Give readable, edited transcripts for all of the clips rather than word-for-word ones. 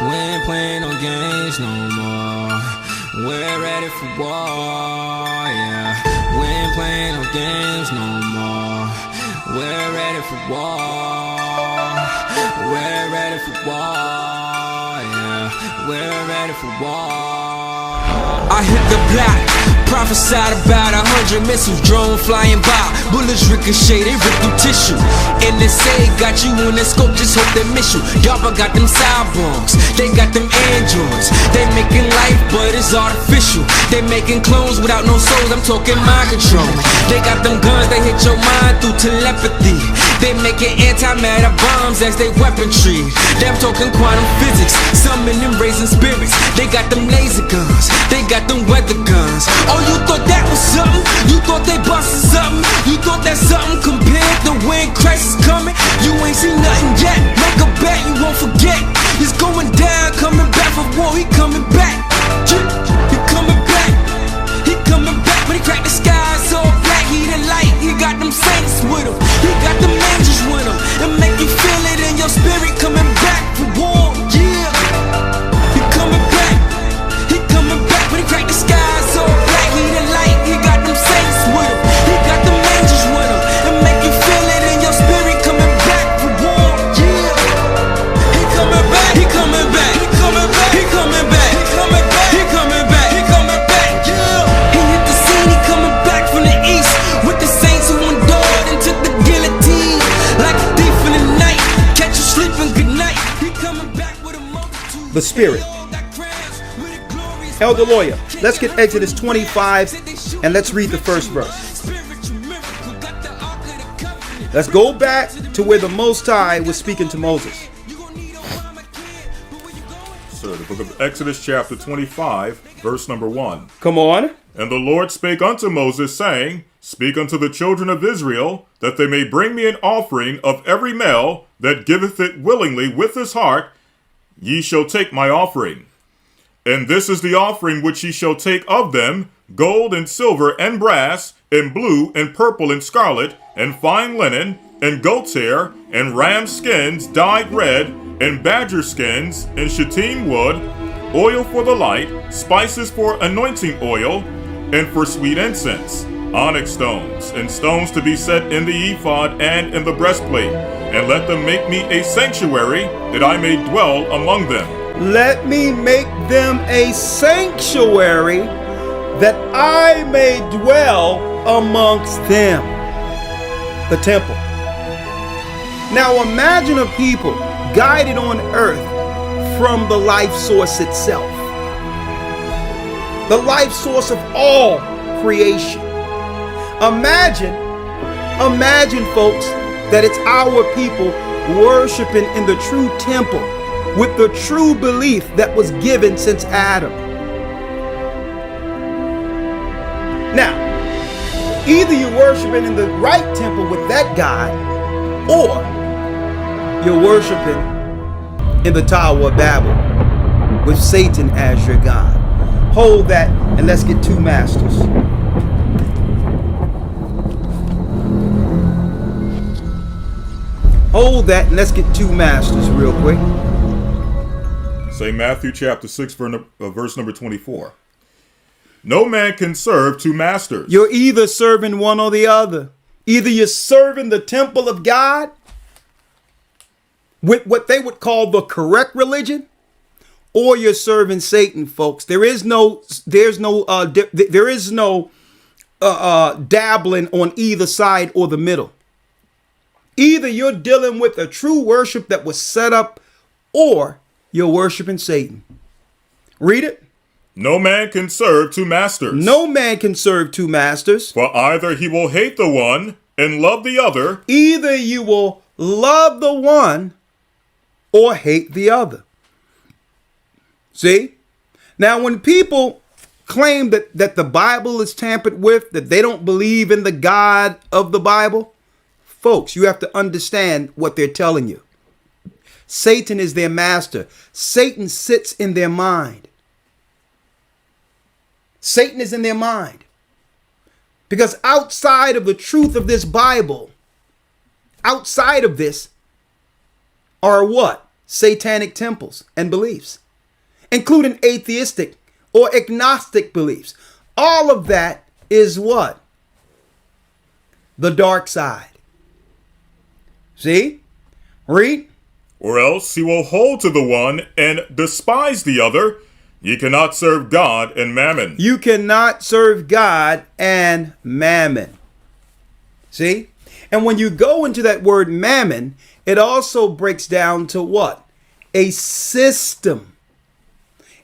We ain't playing no games no more. We're ready for war, yeah. We ain't playing no games no more. We're ready for war. We're ready for war, yeah. We're ready for war. I hit the block, prophesied about 100 missiles, drone flying by, bullets ricochet, they rip through tissue. NSA got you in the scope, just hope they miss you. Y'all got them cyborgs, they got them androids. They making life, but it's artificial. They making clones without no souls, I'm talking mind control. They got them guns, they hit your mind through telepathy. They making antimatter bombs as they weaponry. Them talking quantum physics, summoning raising spirits. They got them laser guns, they got them weather guns. Oh, you thought that was something? You thought they busted something? You thought that something compared to when Christ is coming? You ain't seen nothing yet. Make a bet you won't forget. He's going down, coming back for war. He coming back. He coming back. He coming back. When he crack the skies all black, he the light. He got them saints with him. He got them angels with him. And make you feel it in your spirit coming back for war. Yeah. He coming back. He coming back. When he crack the skies all black, he the light. He got them saints with him. He got them angels with him. And make you feel it in your spirit coming back for war. Yeah. He coming back. He coming back. He coming back. He coming back. He coming back. He coming back. He coming back. Yeah. He hit the scene. He coming back from the east with the saints who endured and took the guillotine like a thief in the night. Catch you sleeping good night. He coming back with a multitude. The Spirit. Elder Lawyer, let's get Exodus 25 and let's read the first verse. Let's go back to where the Most High was speaking to Moses. So the book of Exodus chapter 25, verse number 1. Come on. And the Lord spake unto Moses, saying, Speak unto the children of Israel, that they may bring me an offering of every male that giveth it willingly with his heart. Ye shall take my offering. And this is the offering which ye shall take of them, gold and silver and brass, and blue and purple and scarlet, and fine linen, and goat's hair, and ram skins dyed red, and badger skins, and shittim wood, oil for the light, spices for anointing oil, and for sweet incense, onyx stones, and stones to be set in the ephod and in the breastplate. And let them make me a sanctuary, that I may dwell among them. Let me make them a sanctuary that I may dwell amongst them. The temple. Now imagine a people guided on earth from the life source itself. The life source of all creation. Imagine folks, that it's our people worshiping in the true temple with the true belief that was given since Adam. Now, either you're worshiping in the right temple with that God, or you're worshiping in the Tower of Babel with Satan as your God. Hold that and let's get two masters. Hold that and let's get two masters real quick. Say Matthew chapter 6, verse number 24. No man can serve two masters. You're either serving one or the other. Either you're serving the temple of God with what they would call the correct religion, or you're serving Satan, folks. There is no dabbling on either side or the middle. Either you're dealing with a true worship that was set up, or you're worshiping Satan. Read it. No man can serve two masters. No man can serve two masters. For either he will hate the one and love the other. Either you will love the one or hate the other. See? Now, when people claim that the Bible is tampered with, that they don't believe in the God of the Bible, folks, you have to understand what they're telling you. Satan is their master. Satan sits in their mind. Satan is in their mind. Because outside of the truth of this Bible, outside of this, are what? Satanic temples and beliefs, including atheistic or agnostic beliefs. All of that is what? The dark side. See? Read. Or else ye will hold to the one and despise the other. Ye cannot serve God and mammon. You cannot serve God and mammon. See? And when you go into that word mammon, it also breaks down to what? A system.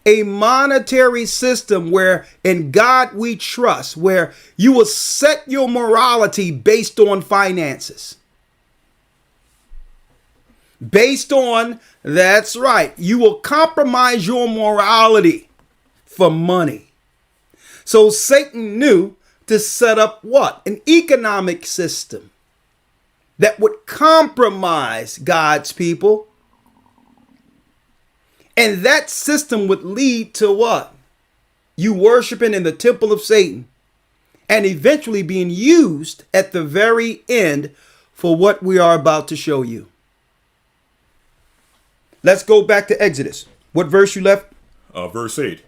A monetary system where in God we trust, where you will set your morality based on finances. Based on, that's right, you will compromise your morality for money. So Satan knew to set up what? An economic system that would compromise God's people. And that system would lead to what? You worshiping in the temple of Satan and eventually being used at the very end for what we are about to show you. Let's go back to Exodus. What verse you left? Verse 8.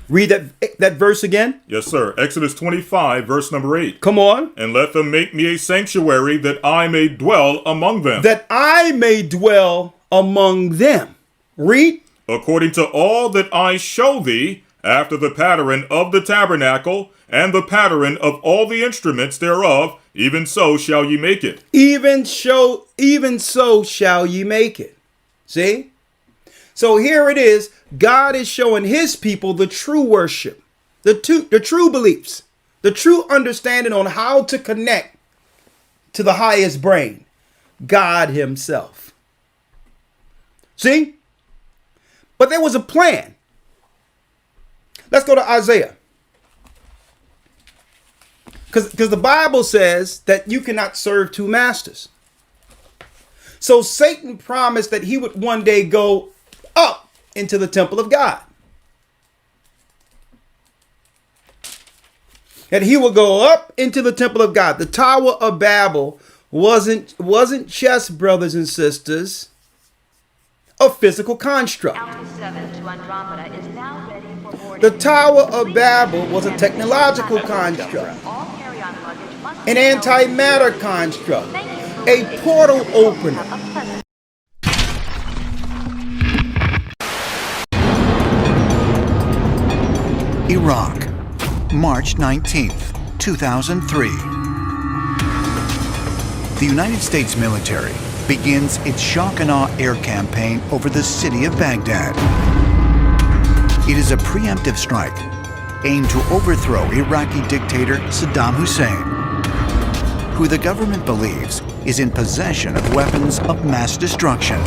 Read that verse again. Yes, sir. Exodus 25, verse number 8. Come on. And let them make me a sanctuary that I may dwell among them. That I may dwell among them. Read. According to all that I show thee, after the pattern of the tabernacle, and the pattern of all the instruments thereof, even so shall ye make it. Even so shall ye make it. See? So here it is. God is showing his people the true worship, the true beliefs, the true understanding on how to connect to the highest brain, God himself. See? But there was a plan. Let's go to Isaiah. Because the Bible says that you cannot serve two masters. So Satan promised that he would one day go up into the temple of God. And he will go up into the temple of God. The Tower of Babel wasn't just, brothers and sisters, a physical construct. The Tower of Babel was a technological construct, an antimatter construct, a portal opener. Iraq, March 19th, 2003. The United States military begins its shock and awe air campaign over the city of Baghdad. It is a preemptive strike aimed to overthrow Iraqi dictator Saddam Hussein, who the government believes is in possession of weapons of mass destruction.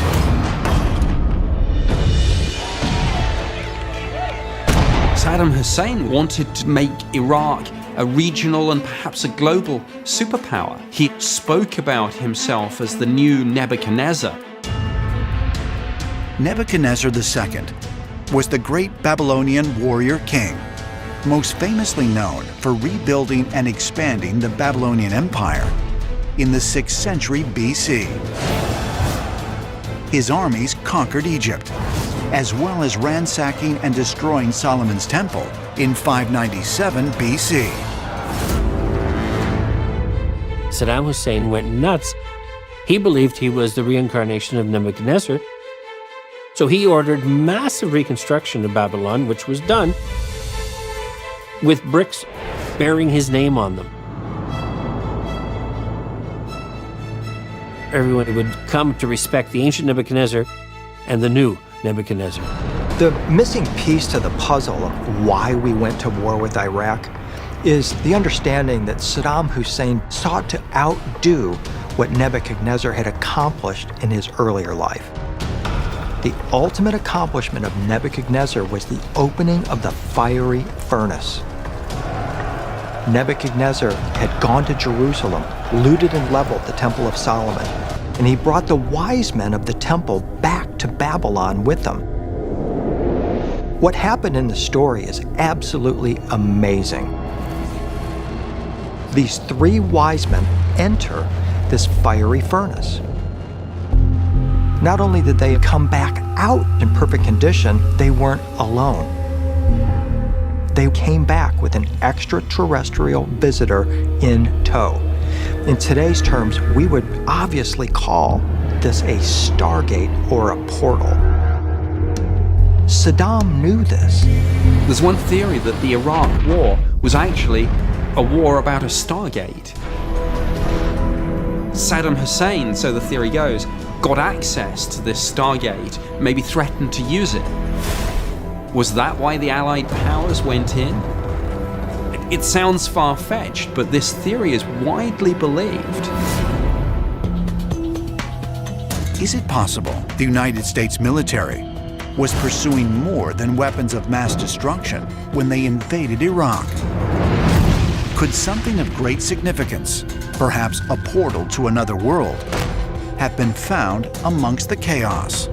Saddam Hussein wanted to make Iraq a regional and perhaps a global superpower. He spoke about himself as the new Nebuchadnezzar. Nebuchadnezzar II was the great Babylonian warrior king, most famously known for rebuilding and expanding the Babylonian Empire in the 6th century BC. His armies conquered Egypt, as well as ransacking and destroying Solomon's temple in 597 BC. Saddam Hussein went nuts. He believed he was the reincarnation of Nebuchadnezzar. So he ordered massive reconstruction of Babylon, which was done with bricks bearing his name on them. Everyone would come to respect the ancient Nebuchadnezzar and the new Nebuchadnezzar. The missing piece to the puzzle of why we went to war with Iraq is the understanding that Saddam Hussein sought to outdo what Nebuchadnezzar had accomplished in his earlier life. The ultimate accomplishment of Nebuchadnezzar was the opening of the fiery furnace. Nebuchadnezzar had gone to Jerusalem, looted and leveled the Temple of Solomon, and he brought the wise men of the temple back to Babylon with him. What happened in the story is absolutely amazing. These three wise men enter this fiery furnace. not only did they come back out in perfect condition, they weren't alone. They came back with an extraterrestrial visitor in tow. In today's terms, we would obviously call this a stargate or a portal. Saddam knew this. There's one theory that the Iraq War was actually a war about a stargate. Saddam Hussein, so the theory goes, got access to this stargate, maybe threatened to use it. Was that why the Allied powers went in? It sounds far-fetched, but this theory is widely believed. Is it possible the United States military was pursuing more than weapons of mass destruction when they invaded Iraq? Could something of great significance, perhaps a portal to another world, have been found amongst the chaos?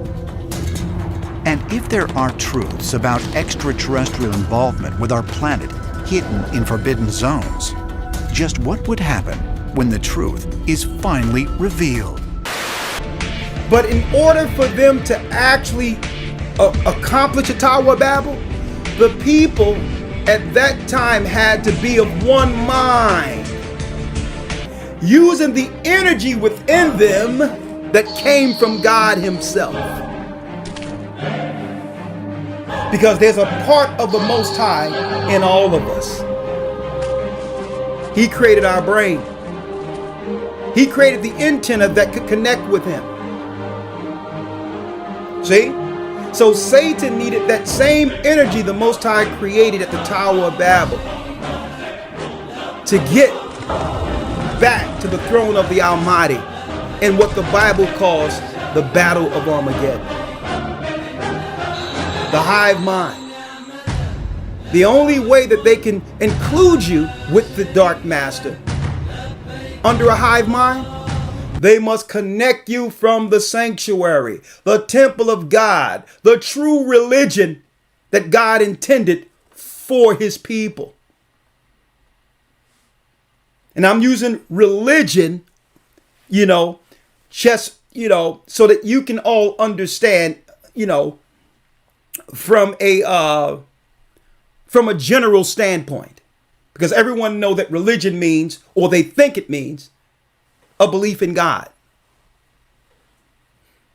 And if there are truths about extraterrestrial involvement with our planet hidden in forbidden zones, just what would happen when the truth is finally revealed? But in order for them to actually accomplish the Tower of Babel, the people at that time had to be of one mind, using the energy within them that came from God Himself. Because there's a part of the Most High in all of us. He created our brain. He created the antenna that could connect with Him. See? So Satan needed that same energy the Most High created at the Tower of Babel to get back to the throne of the Almighty in what the Bible calls the Battle of Armageddon. The hive mind. The only way that they can include you with the Dark Master under a hive mind, they must connect you from the sanctuary, the temple of God, the true religion that God intended for His people. And I'm using religion, just, so that you can all understand, from a general standpoint, because everyone know that religion means, or they think it means, a belief in God.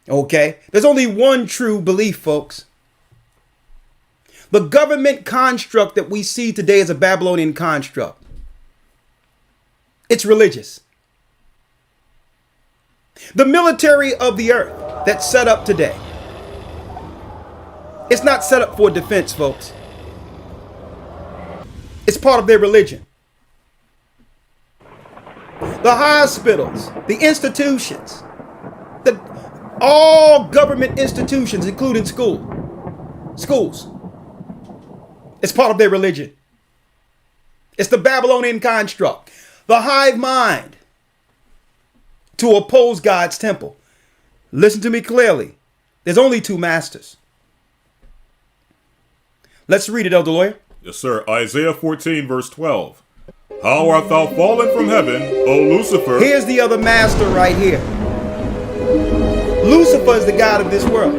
Okay, there's only one true belief, folks. The government construct that we see today is a Babylonian construct. It's religious. The military of the earth that's set up today, it's not set up for defense, folks. It's part of their religion. The hospitals, the institutions, all government institutions, including schools, it's part of their religion. It's the Babylonian construct, the hive mind to oppose God's temple. Listen to me clearly. There's only two masters. Let's read it, Elder Lawyer. Yes, sir. Isaiah 14, verse 12. How art thou fallen from heaven, O Lucifer? Here's the other master right here. Lucifer is the god of this world.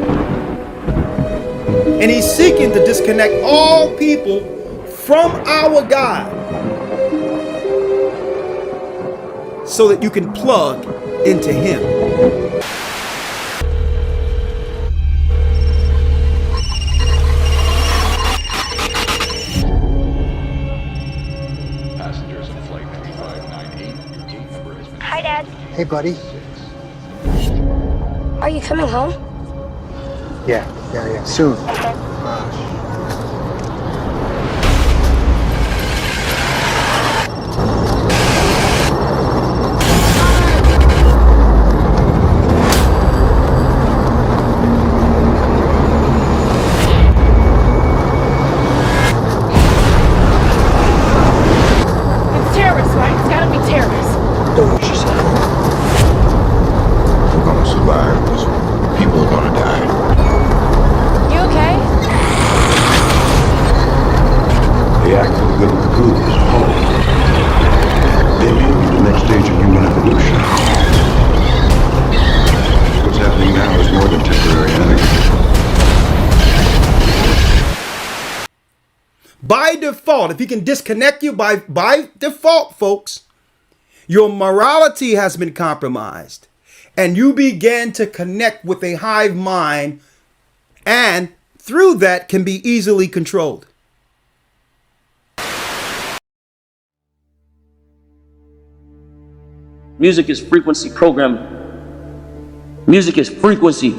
And he's seeking to disconnect all people from our God so that you can plug into Him. Hi, Dad. Hey, buddy. Are you coming home? Yeah. Soon. It's terrorists, right? It's gotta be terrorists. Don't lose yourself. We're gonna survive. People are gonna die. You okay? by default, if he can disconnect you by default, folks, your morality has been compromised. And you begin to connect with a hive mind, and through that can be easily controlled. Music is frequency programming. Music is frequency.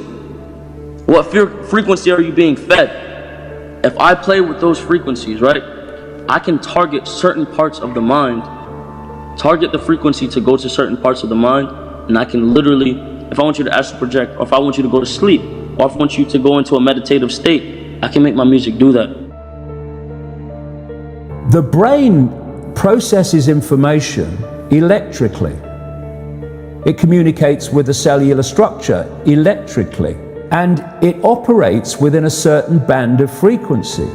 What frequency are you being fed? If I play with those frequencies, right, I can target certain parts of the mind, target the frequency to go to certain parts of the mind, and I can literally, if I want you to astral project, or if I want you to go to sleep, or if I want you to go into a meditative state, I can make my music do that. The brain processes information electrically. It communicates with the cellular structure electrically, and it operates within a certain band of frequency.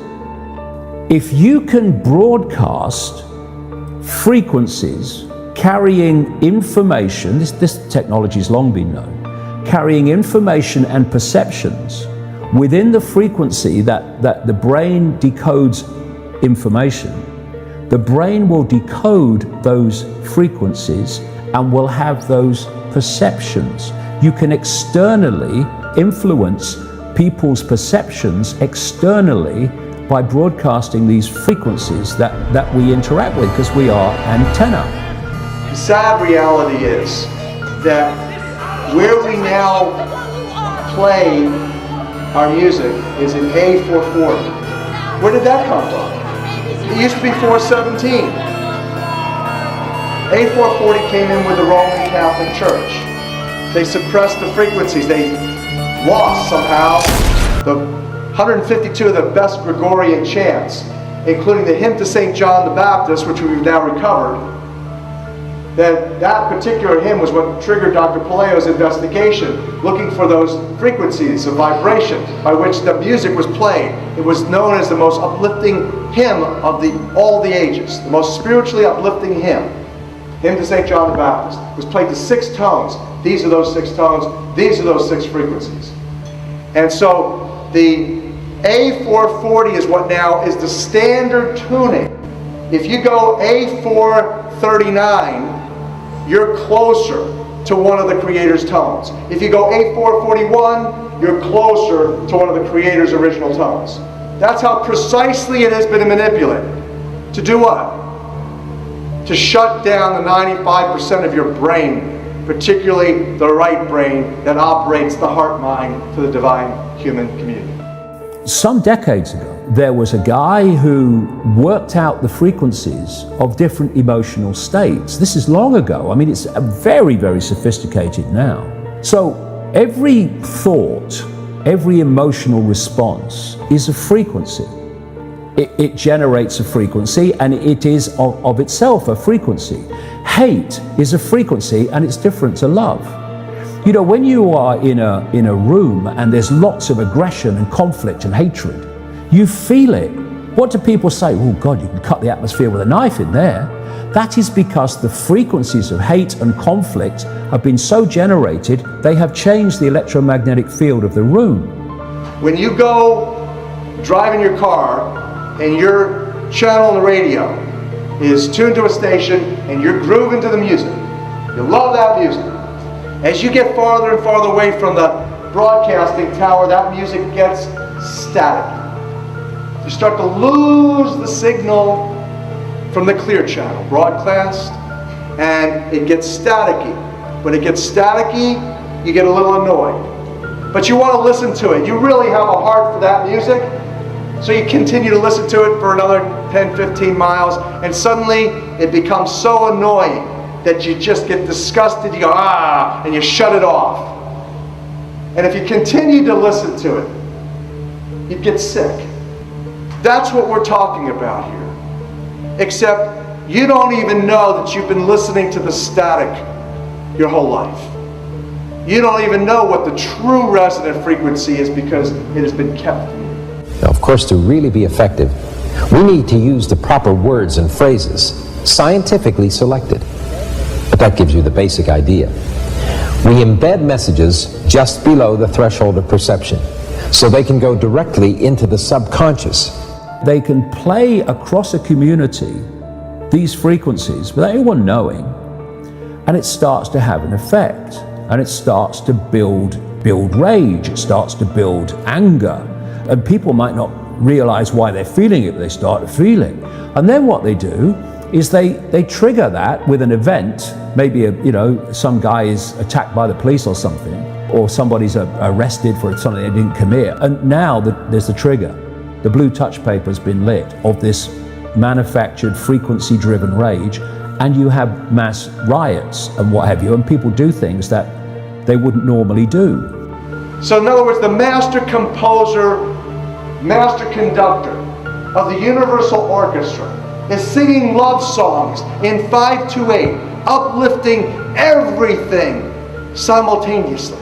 If you can broadcast frequencies carrying information, this technology has long been known, carrying information and perceptions within the frequency that the brain decodes information, the brain will decode those frequencies and will have those perceptions. You can externally influence people's perceptions externally by broadcasting these frequencies that we interact with, because we are antenna. The sad reality is that where we now play our music is in A440. Where did that come from? It used to be 417. A440 came in with the Roman Catholic Church. They suppressed the frequencies. They lost somehow the 152 of the best Gregorian chants, including the hymn to St. John the Baptist, which we've now recovered. That particular hymn was what triggered Dr. Palaio's investigation, looking for those frequencies of vibration by which the music was played. It was known as the most uplifting hymn of all the ages, the most spiritually uplifting hymn. Hymn to St. John the Baptist was played to 6 tones. These are those 6 tones. These are those 6 frequencies. And so the A440 is what now is the standard tuning. If you go A439, you're closer to one of the Creator's tones. If you go A441, you're closer to one of the Creator's original tones. That's how precisely it has been manipulated. To do what? To shut down the 95% of your brain, particularly the right brain that operates the heart-mind to the divine human community. Some decades ago, there was a guy who worked out the frequencies of different emotional states. This is long ago. I mean, it's very, very sophisticated now. So every thought, every emotional response is a frequency. It generates a frequency, and it is of itself a frequency. Hate is a frequency, and it's different to love. You know, when you are in a room and there's lots of aggression and conflict and hatred, you feel it. What do people say? Oh God, you can cut the atmosphere with a knife in there. That is because the frequencies of hate and conflict have been so generated, they have changed the electromagnetic field of the room. When you go driving your car and your channel on the radio is tuned to a station and you're grooving to the music, you love that music. As you get farther and farther away from the broadcasting tower, that music gets static. You start to lose the signal from the clear channel, broadcast, and it gets staticky. When it gets staticky, you get a little annoyed. But you want to listen to it. You really have a heart for that music, so you continue to listen to it for another 10, 15 miles, and suddenly it becomes so annoying that you just get disgusted, you go, ah, and you shut it off. And if you continue to listen to it, you get sick. That's what we're talking about here. Except you don't even know that you've been listening to the static your whole life. You don't even know what the true resonant frequency is because it has been kept from you. Now, of course, to really be effective, we need to use the proper words and phrases, scientifically selected. But that gives you the basic idea. We embed messages just below the threshold of perception, so they can go directly into the subconscious. they can play across a community these frequencies without anyone knowing, and it starts to have an effect, and it starts to build rage, it starts to build anger, and people might not realize why they're feeling it, but they start feeling. And then what they do is they trigger that with an event. Maybe some guy is attacked by the police or something, or somebody's arrested for something they didn't commit, and now there's the trigger. The blue touch paper has been lit of this manufactured frequency-driven rage, and you have mass riots and what have you, and people do things that they wouldn't normally do. So in other words, the master composer, master conductor of the Universal Orchestra is singing love songs in 5/8, uplifting everything simultaneously.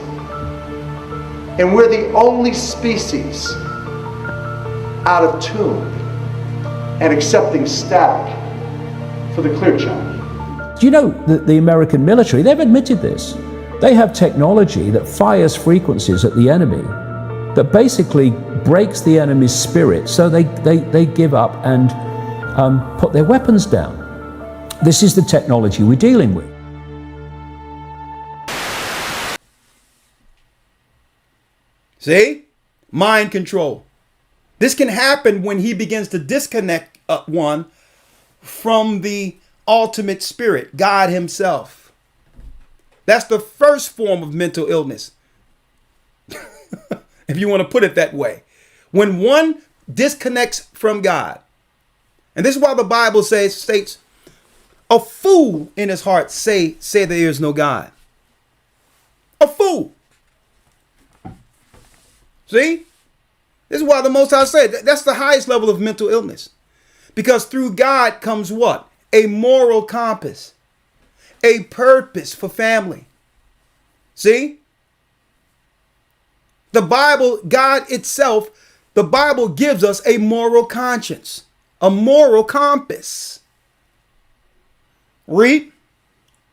And we're the only species out of tune and accepting static for the clear channel. Do you know that the American military, they've admitted this. They have technology that fires frequencies at the enemy that basically breaks the enemy's spirit, so they give up and put their weapons down. This is the technology we're dealing with. See? Mind control. This can happen when he begins to disconnect one from the ultimate spirit, God himself. That's the first form of mental illness, if you want to put it that way. When one disconnects from God. And this is why the Bible states, a fool in his heart say there is no God. A fool. See? This is why the Most High said that's the highest level of mental illness. Because through God comes what? A moral compass. A purpose for family. See? The Bible, God itself, the Bible gives us a moral conscience. A moral compass. Read.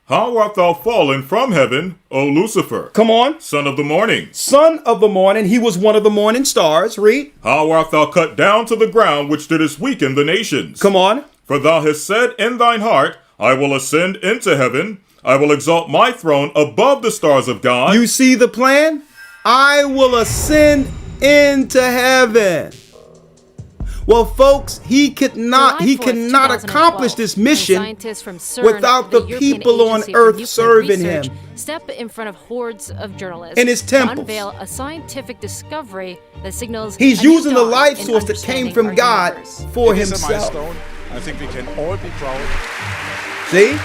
How art thou fallen from heaven, O Lucifer? Come on. Son of the morning. Son of the morning. He was one of the morning stars. Read. How art thou cut down to the ground, which didst weaken the nations? Come on. For thou hast said in thine heart, I will ascend into heaven. I will exalt my throne above the stars of God. You see the plan? I will ascend into heaven. Well, folks, he cannot accomplish this mission without the people on earth serving him. Step in front of hordes of journalists in his temples to unveil a scientific discovery that signals he's using the life source that came from God for himself. I think we can all be proud. See?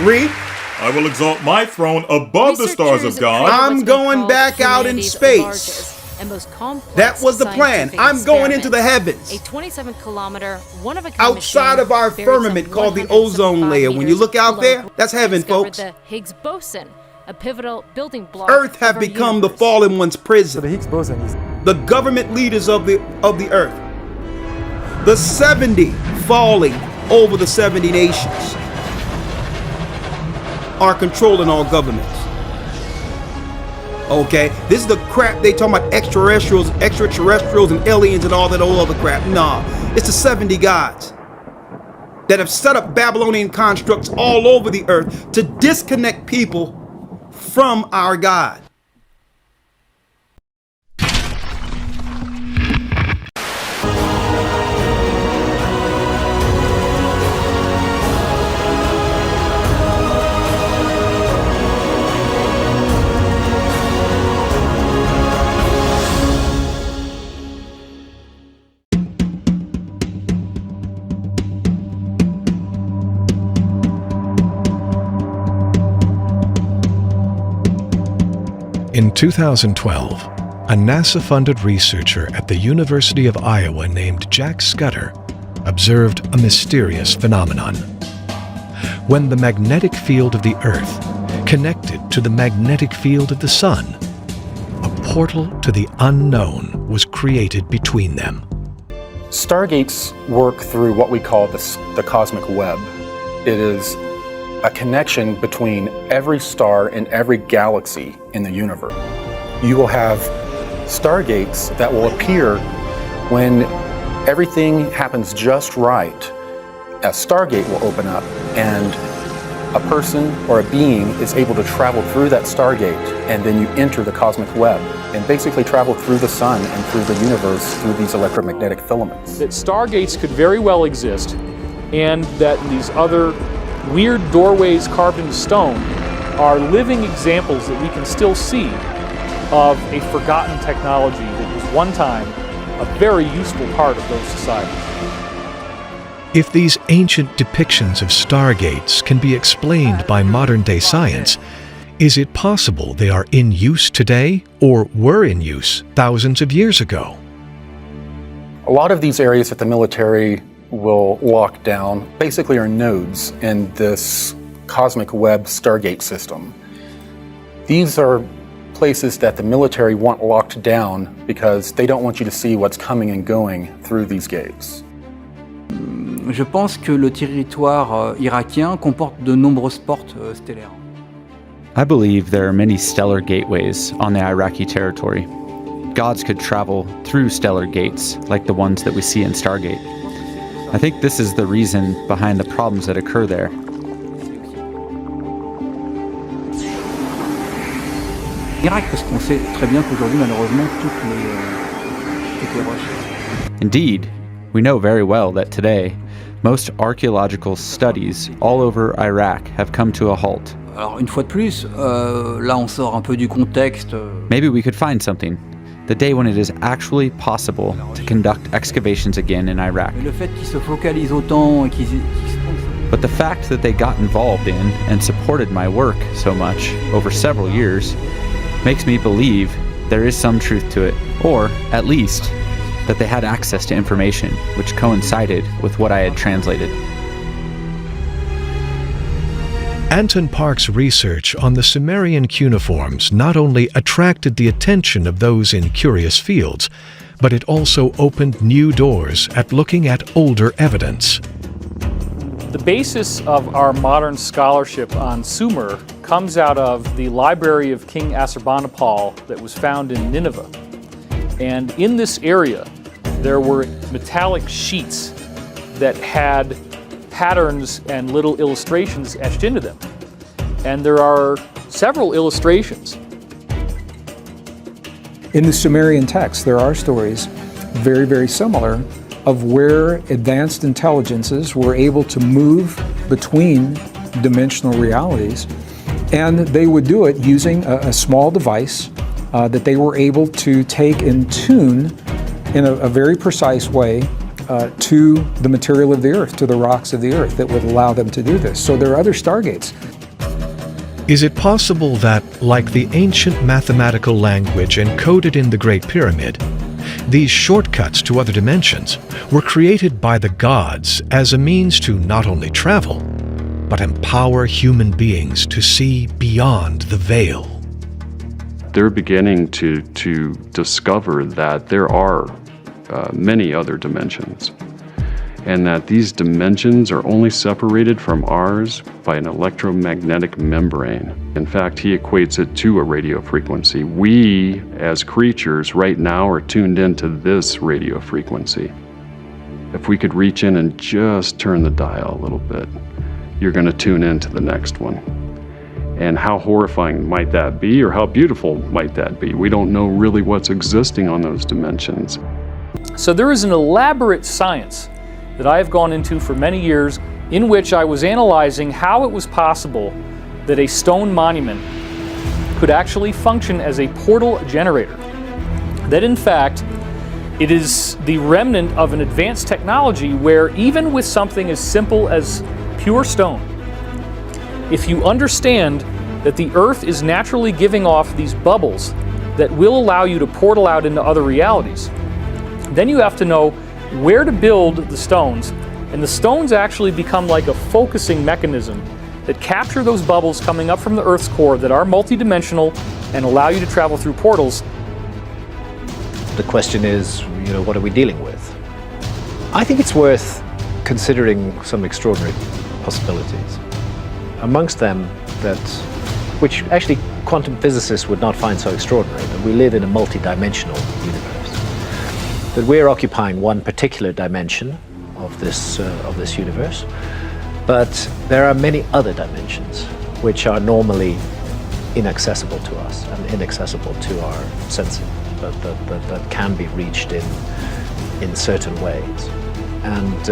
Read. I will exalt my throne above the stars of God. I'm going back out in space. And most complex that was the plan. I'm going into the heavens. A 27-kilometer, one-of-a-kind outside of our firmament called the ozone layer. When you look out there, that's heaven, folks. The Higgs boson, a pivotal building block. Earth have become the fallen one's prison. So the Higgs boson is the government leaders of the earth. The 70 falling over the 70 nations are controlling all governments. Okay, this is the crap they talking about, extraterrestrials and aliens and all that old other crap. Nah, it's the 70 gods that have set up Babylonian constructs all over the earth to disconnect people from our God. In 2012, a NASA-funded researcher at the University of Iowa named Jack Scudder observed a mysterious phenomenon. When the magnetic field of the Earth connected to the magnetic field of the Sun, a portal to the unknown was created between them. Stargates work through what we call the cosmic web. It is a connection between every star and every galaxy in the universe. You will have stargates that will appear when everything happens just right, a stargate will open up and a person or a being is able to travel through that stargate, and then you enter the cosmic web and basically travel through the sun and through the universe through these electromagnetic filaments. That stargates could very well exist, and that these other weird doorways carved into stone are living examples that we can still see of a forgotten technology that was one time a very useful part of those societies. If these ancient depictions of stargates can be explained by modern-day science, is it possible they are in use today or were in use thousands of years ago? A lot of these areas that the military will lock down basically are nodes in this cosmic web stargate system. These are places that the military want locked down because they don't want you to see what's coming and going through these gates. Je pense que le territoire irakien comporte de nombreuses portes stellaires. I believe there are many stellar gateways on the Iraqi territory. Gods could travel through stellar gates like the ones that we see in Stargate. I think this is the reason behind the problems that occur there. Irak, parce qu'on sait très bien qu'aujourd'hui, malheureusement, toutes les roches. Indeed, we know very well that today, most archaeological studies all over Iraq have come to a halt. Alors, une fois de plus, là, on sort un peu du contexte. Maybe we could find something. The day when it is actually possible to conduct excavations again in Iraq. Le fait qu'ils se focalisent autant et qu'ils But the fact that they got involved in and supported my work so much over several years makes me believe there is some truth to it, or at least that they had access to information which coincided with what I had translated. Anton Park's research on the Sumerian cuneiforms not only attracted the attention of those in curious fields, but it also opened new doors at looking at older evidence. The basis of our modern scholarship on Sumer comes out of the library of King Assurbanipal that was found in Nineveh. And in this area, there were metallic sheets that had patterns and little illustrations etched into them. And there are several illustrations. In the Sumerian text, there are stories very, very similar of where advanced intelligences were able to move between dimensional realities, and they would do it using a small device that they were able to take and tune in a very precise way to the material of the earth, to the rocks of the earth, that would allow them to do this. So there are other stargates. Is it possible that, like the ancient mathematical language encoded in the Great Pyramid, these shortcuts to other dimensions were created by the gods as a means to not only travel, but empower human beings to see beyond the veil? They're beginning to discover that there are many other dimensions, and that these dimensions are only separated from ours by an electromagnetic membrane. In fact, he equates it to a radio frequency. We, as creatures, right now are tuned into this radio frequency. If we could reach in and just turn the dial a little bit, you're going to tune into the next one. And how horrifying might that be, or how beautiful might that be? We don't know really what's existing on those dimensions. So there is an elaborate science that I have gone into for many years, in which I was analyzing how it was possible that a stone monument could actually function as a portal generator. That in fact, it is the remnant of an advanced technology where even with something as simple as pure stone, if you understand that the earth is naturally giving off these bubbles that will allow you to portal out into other realities, then you have to know where to build the stones, and the stones actually become like a focusing mechanism that capture those bubbles coming up from the Earth's core that are multidimensional and allow you to travel through portals. The question is, what are we dealing with? I think it's worth considering some extraordinary possibilities. Amongst them, which actually quantum physicists would not find so extraordinary, that we live in a multidimensional universe. that we're occupying one particular dimension of this universe, but there are many other dimensions which are normally inaccessible to us and inaccessible to our sensing, that can be reached in certain ways. And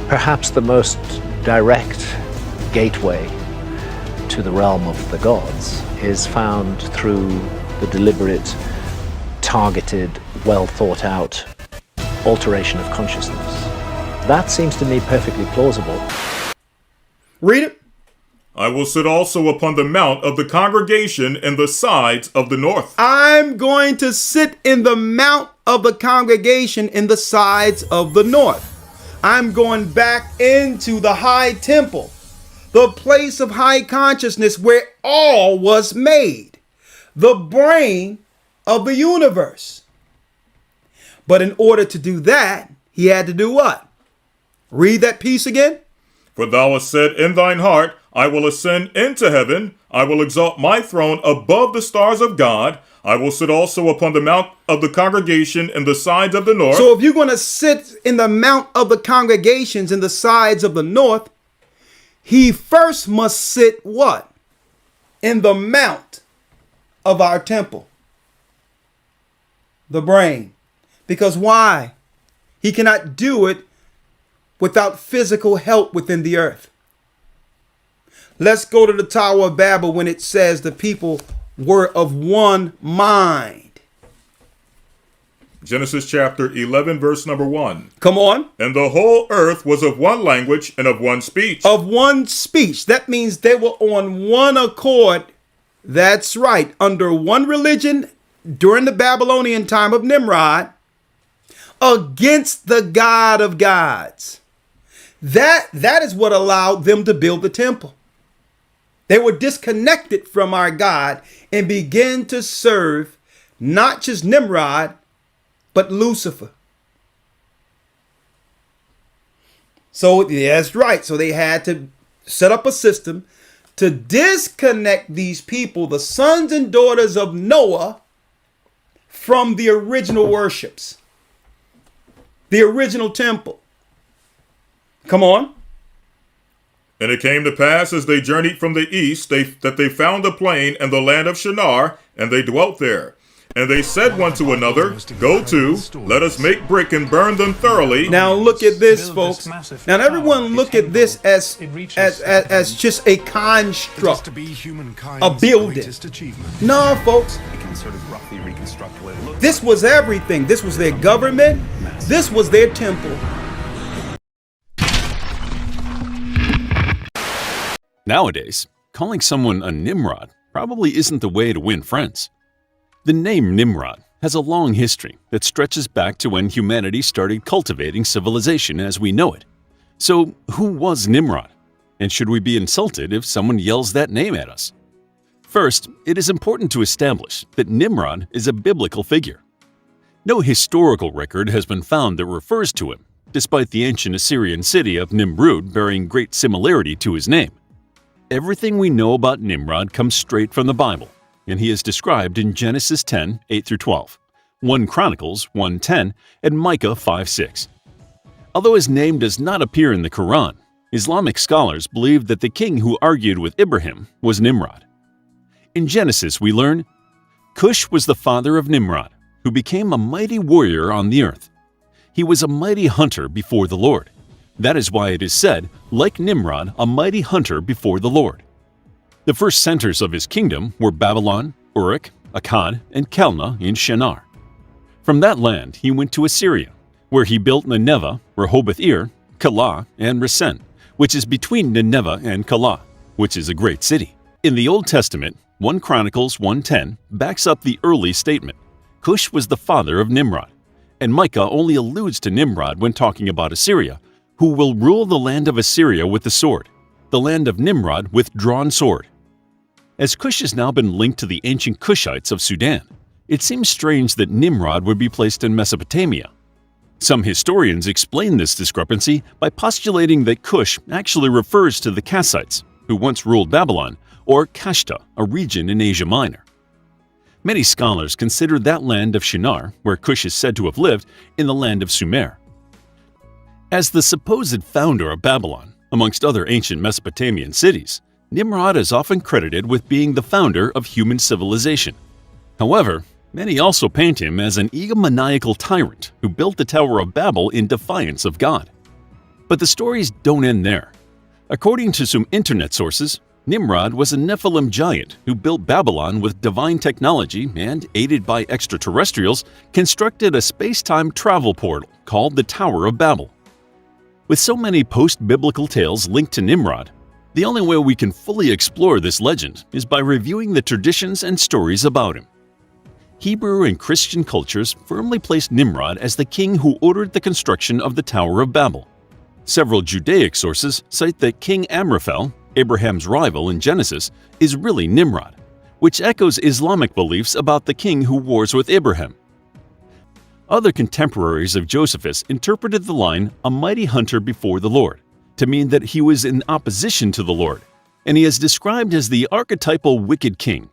perhaps the most direct gateway to the realm of the gods is found through the deliberate, targeted, well thought out alteration of consciousness. That seems to me perfectly plausible. Read it. I will sit also upon the mount of the congregation in the sides of the north. I'm going to sit in the mount of the congregation in the sides of the north. I'm going back into the high temple, the place of high consciousness where all was made, the brain of the universe. But in order to do that, he had to do what? Read that piece again. For thou hast said in thine heart, I will ascend into heaven. I will exalt my throne above the stars of God. I will sit also upon the mount of the congregation in the sides of the north. So if you're going to sit in the mount of the congregations in the sides of the north, he first must sit what? In the mount of our temple. The brain. Because why? He cannot do it without physical help within the earth. Let's go to the Tower of Babel when it says the people were of one mind. Genesis chapter 11, verse number 1. Come on. And the whole earth was of one language and of one speech. Of one speech. That means they were on one accord. That's right. Under one religion during the Babylonian time of Nimrod against the God of gods. That is what allowed them to build the temple. They were disconnected from our God and began to serve not just Nimrod, but Lucifer. So that's right. So they had to set up a system to disconnect these people, the sons and daughters of Noah, from the original worships, the original temple. Come on. And it came to pass as they journeyed from the east that they found a plain in the land of Shinar, and they dwelt there. And they said one to another, Go to, let us make brick and burn them thoroughly. Now look at this, folks. Now everyone look at this as just a construct, a building. No, folks. This was everything. This was their government. This was their temple. Nowadays, calling someone a Nimrod probably isn't the way to win friends. The name Nimrod has a long history that stretches back to when humanity started cultivating civilization as we know it. So, who was Nimrod? And should we be insulted if someone yells that name at us? First, it is important to establish that Nimrod is a biblical figure. No historical record has been found that refers to him, despite the ancient Assyrian city of Nimrud bearing great similarity to his name. Everything we know about Nimrod comes straight from the Bible, and he is described in Genesis 10, 8-12, 1 Chronicles 1:10, and Micah 5:6. Although his name does not appear in the Quran, Islamic scholars believe that the king who argued with Ibrahim was Nimrod. In Genesis we learn, Cush was the father of Nimrod, who became a mighty warrior on the earth. He was a mighty hunter before the Lord. That is why it is said, like Nimrod, a mighty hunter before the Lord. The first centers of his kingdom were Babylon, Uruk, Akkad, and Calneh in Shinar. From that land he went to Assyria, where he built Nineveh, Rehoboth-ir, Calah, and Resen, which is between Nineveh and Calah, which is a great city. In the Old Testament, 1 Chronicles 1:10 backs up the early statement. Cush was the father of Nimrod, and Micah only alludes to Nimrod when talking about Assyria, who will rule the land of Assyria with the sword, the land of Nimrod with drawn sword. As Cush has now been linked to the ancient Cushites of Sudan, it seems strange that Nimrod would be placed in Mesopotamia. Some historians explain this discrepancy by postulating that Cush actually refers to the Kassites, who once ruled Babylon, or Kashta, a region in Asia Minor. Many scholars consider that land of Shinar, where Cush is said to have lived, in the land of Sumer. As the supposed founder of Babylon, amongst other ancient Mesopotamian cities, Nimrod is often credited with being the founder of human civilization. However, many also paint him as an egomaniacal tyrant who built the Tower of Babel in defiance of God. But the stories don't end there. According to some internet sources, Nimrod was a Nephilim giant who built Babylon with divine technology and, aided by extraterrestrials, constructed a space-time travel portal called the Tower of Babel. With so many post-biblical tales linked to Nimrod, the only way we can fully explore this legend is by reviewing the traditions and stories about him. Hebrew and Christian cultures firmly placed Nimrod as the king who ordered the construction of the Tower of Babel. Several Judaic sources cite that King Amraphel, Abraham's rival in Genesis, is really Nimrod, which echoes Islamic beliefs about the king who wars with Abraham. Other contemporaries of Josephus interpreted the line, "a mighty hunter before the Lord," to mean that he was in opposition to the Lord, and he is described as the archetypal wicked king.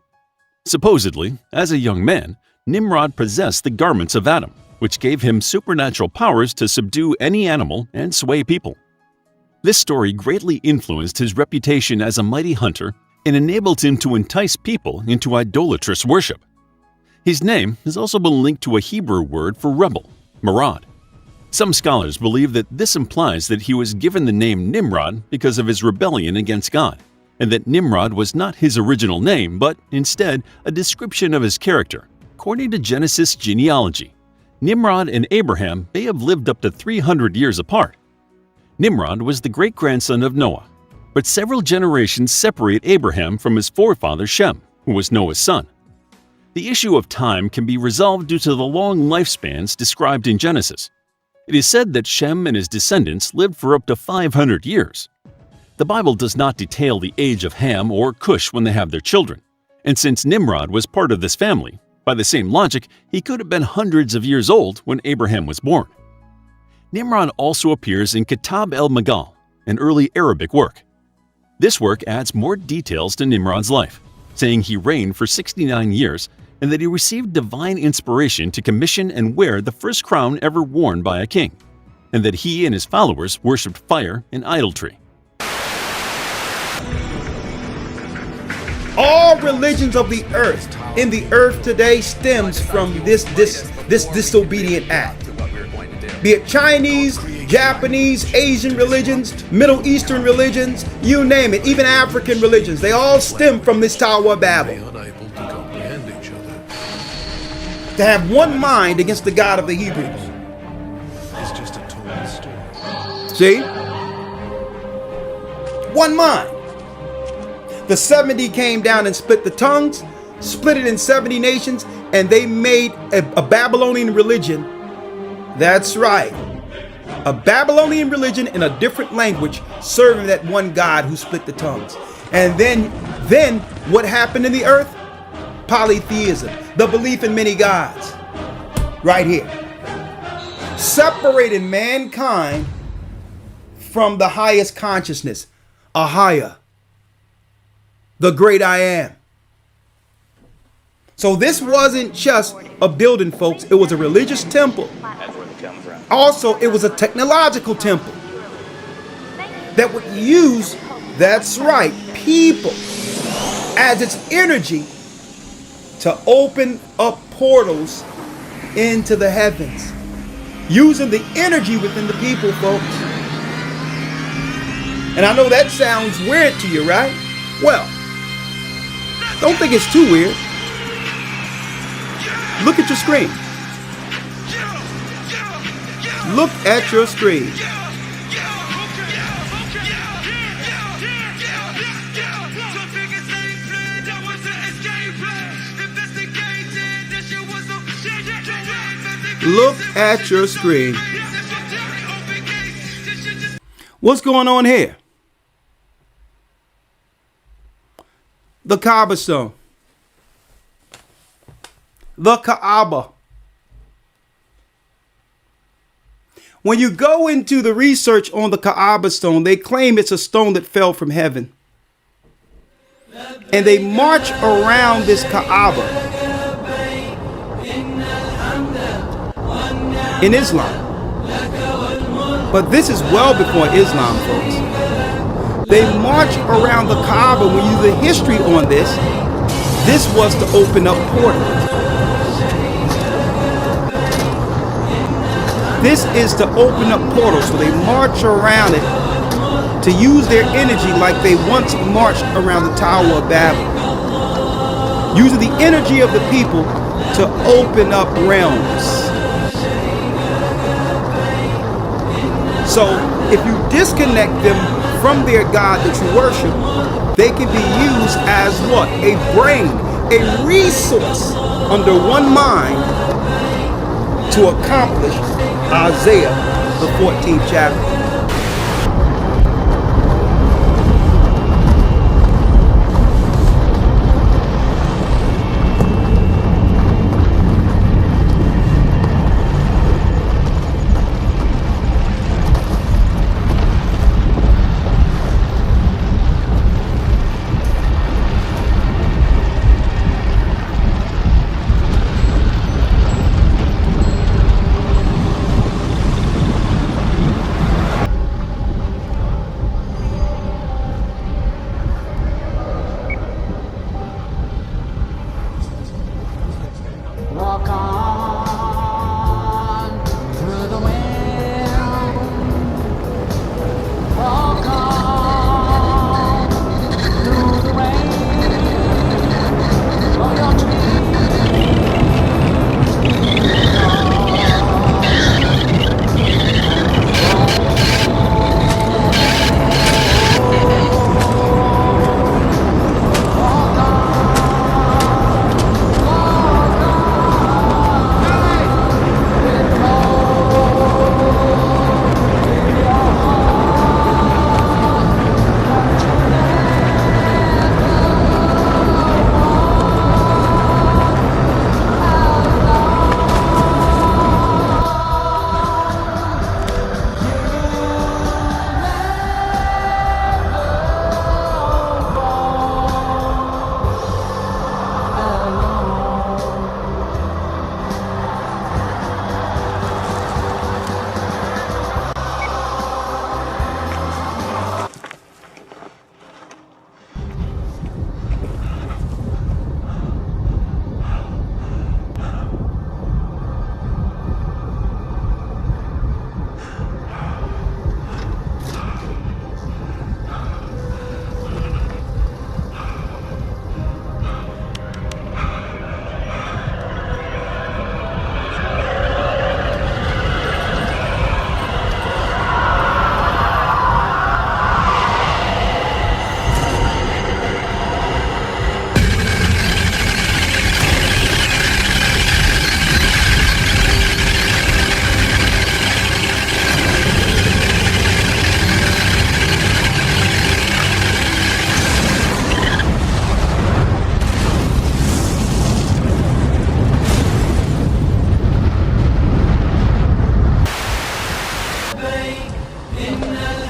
Supposedly, as a young man, Nimrod possessed the garments of Adam, which gave him supernatural powers to subdue any animal and sway people. This story greatly influenced his reputation as a mighty hunter and enabled him to entice people into idolatrous worship. His name has also been linked to a Hebrew word for rebel, marad. Some scholars believe that this implies that he was given the name Nimrod because of his rebellion against God, and that Nimrod was not his original name but instead a description of his character. According to Genesis genealogy, Nimrod and Abraham may have lived up to 300 years apart. Nimrod was the great-grandson of Noah, but several generations separate Abraham from his forefather Shem, who was Noah's son. The issue of time can be resolved due to the long lifespans described in Genesis. It is said that Shem and his descendants lived for up to 500 years. The Bible does not detail the age of Ham or Cush when they have their children, and since Nimrod was part of this family, by the same logic, he could have been hundreds of years old when Abraham was born. Nimrod also appears in Kitab el-Magal, an early Arabic work. This work adds more details to Nimrod's life, saying he reigned for 69 years and that he received divine inspiration to commission and wear the first crown ever worn by a king, and that he and his followers worshipped fire and idolatry. All religions of the earth in the earth today stems from this disobedient act. Be it Chinese, Japanese, Asian religions, Middle Eastern religions, you name it, even African religions, they all stem from this Tower of Babel. To have one mind against the God of the Hebrews. See? One mind. The 70 came down and split the tongues, split it in 70 nations, and they made a Babylonian religion. That's right. A Babylonian religion in a different language serving that one God who split the tongues. And then what happened in the earth? Polytheism, the belief in many gods. Right here. Separating mankind from the highest consciousness, Ahaya, the great I am. So this wasn't just a building, folks. It was a religious temple. Also, it was a technological temple that would use, that's right, people as its energy to open up portals into the heavens, using the energy within the people, folks. And I know that sounds weird to you, right? Well, don't think it's too weird. Look at your screen. Look at your screen. Look at your screen. What's going on here? The Kaaba stone. The Kaaba. When you go into the research on the Kaaba stone, they claim it's a stone that fell from heaven. And they march around this Kaaba in Islam. But this is well before Islam, folks. They march around the Kaaba. When you do the history on this was to open up portals. This is to open up portals, so they march around it to use their energy like they once marched around the Tower of Babel, using the energy of the people to open up realms. So if you disconnect them from their God that you worship, they can be used as what? A brain, a resource under one mind to accomplish Isaiah, the 14th chapter.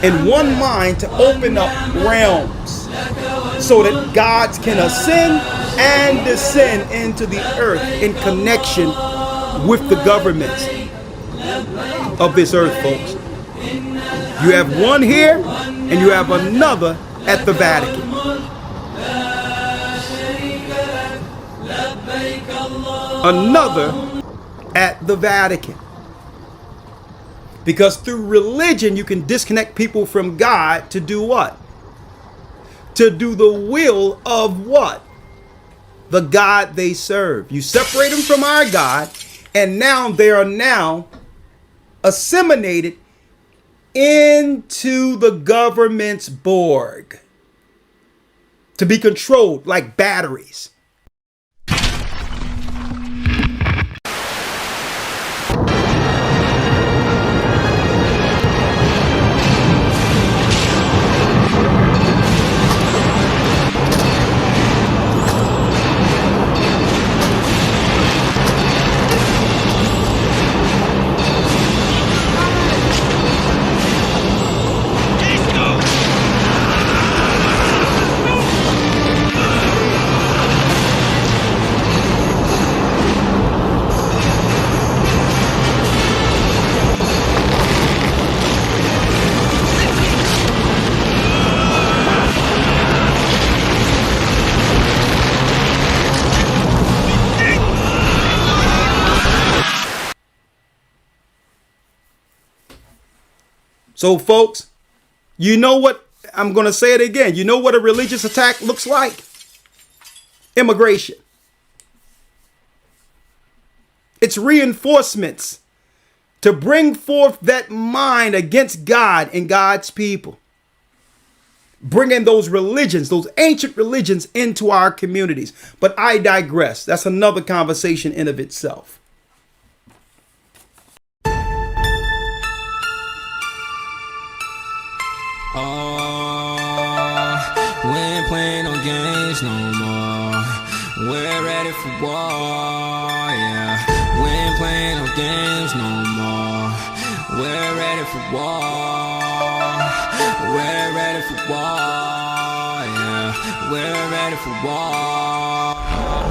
In one mind to open up realms so that gods can ascend and descend into the earth in connection with the governments of this earth, folks. You have one here and you have another at the Vatican. Another at the Vatican. Because through religion, you can disconnect people from God to do what? To do the will of what? The God they serve. You separate them from our God, and now they are now assimilated into the government's Borg to be controlled like batteries. So, folks, you know what? I'm going to say it again. You know what a religious attack looks like? Immigration. It's reinforcements to bring forth that mind against God and God's people. Bringing those religions, those ancient religions into our communities. But I digress. That's another conversation in of itself. We ain't playing no games no more. We're ready for war, yeah. We ain't playing no games no more. We're ready for war. We're ready for war, yeah. We're ready for war.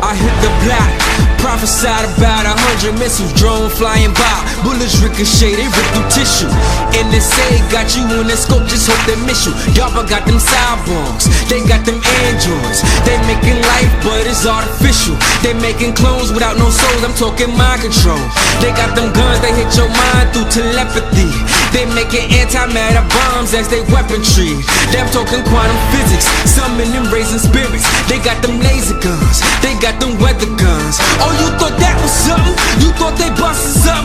I hit the block, prophesied about 100 missiles, drone flying by, bullets ricochet, they rip through tissue. NSA got you in the scope, just hope they miss you. DARPA got them cyborgs, they got them androids. They making life, but it's artificial. They making clones without no souls, I'm talking mind control. They got them guns, they hit your mind through telepathy. They making antimatter bombs as they weaponry. They're talking quantum physics, summoning raising spirits. They got them laser guns, they got them weather guns. Oh, you thought that was something? You thought they busted something?